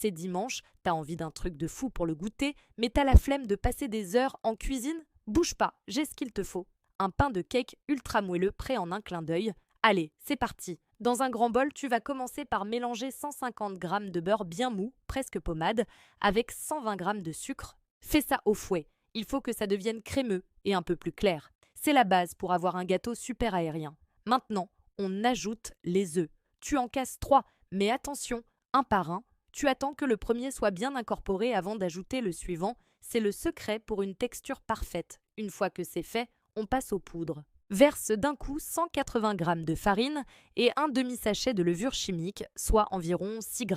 C'est dimanche, t'as envie d'un truc de fou pour le goûter, mais t'as la flemme de passer des heures en cuisine? Bouge pas, j'ai ce qu'il te faut. Un pain de cake ultra moelleux prêt en un clin d'œil. Allez, c'est parti. Dans un grand bol, tu vas commencer par mélanger 150 g de beurre bien mou, presque pommade, avec 120 g de sucre. Fais ça au fouet. Il faut que ça devienne crémeux et un peu plus clair. C'est la base pour avoir un gâteau super aérien. Maintenant, on ajoute les œufs. Tu en casses 3, mais attention, un par un. Tu attends que le premier soit bien incorporé avant d'ajouter le suivant. C'est le secret pour une texture parfaite. Une fois que c'est fait, on passe aux poudres. Verse d'un coup 180 g de farine et un demi-sachet de levure chimique, soit environ 6 g.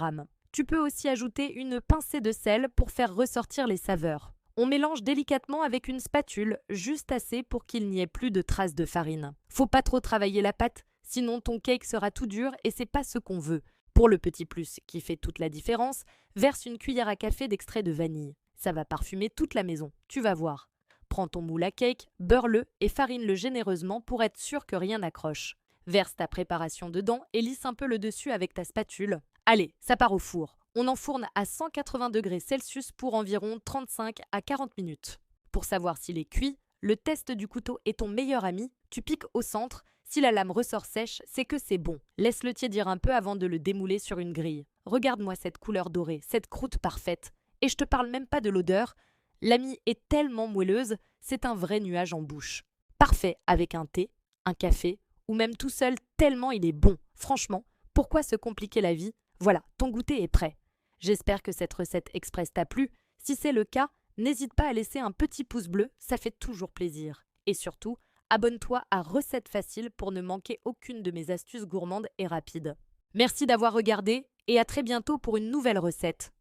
Tu peux aussi ajouter une pincée de sel pour faire ressortir les saveurs. On mélange délicatement avec une spatule, juste assez pour qu'il n'y ait plus de traces de farine. Faut pas trop travailler la pâte, sinon ton cake sera tout dur et c'est pas ce qu'on veut. Pour le petit plus qui fait toute la différence, verse une cuillère à café d'extrait de vanille. Ça va parfumer toute la maison, tu vas voir. Prends ton moule à cake, beurre-le et farine-le généreusement pour être sûr que rien n'accroche. Verse ta préparation dedans et lisse un peu le dessus avec ta spatule. Allez, ça part au four. On enfourne à 180 degrés Celsius pour environ 35 à 40 minutes. Pour savoir s'il est cuit, le test du couteau est ton meilleur ami. Tu piques au centre. Si la lame ressort sèche, c'est que c'est bon. Laisse-le tiédir un peu avant de le démouler sur une grille. Regarde-moi cette couleur dorée, cette croûte parfaite. Et je te parle même pas de l'odeur. La mie est tellement moelleuse, c'est un vrai nuage en bouche. Parfait avec un thé, un café ou même tout seul tellement il est bon. Franchement, pourquoi se compliquer la vie? Voilà, ton goûter est prêt. J'espère que cette recette express t'a plu. Si c'est le cas, n'hésite pas à laisser un petit pouce bleu, ça fait toujours plaisir. Et surtout, abonne-toi à Recettes Faciles pour ne manquer aucune de mes astuces gourmandes et rapides. Merci d'avoir regardé et à très bientôt pour une nouvelle recette.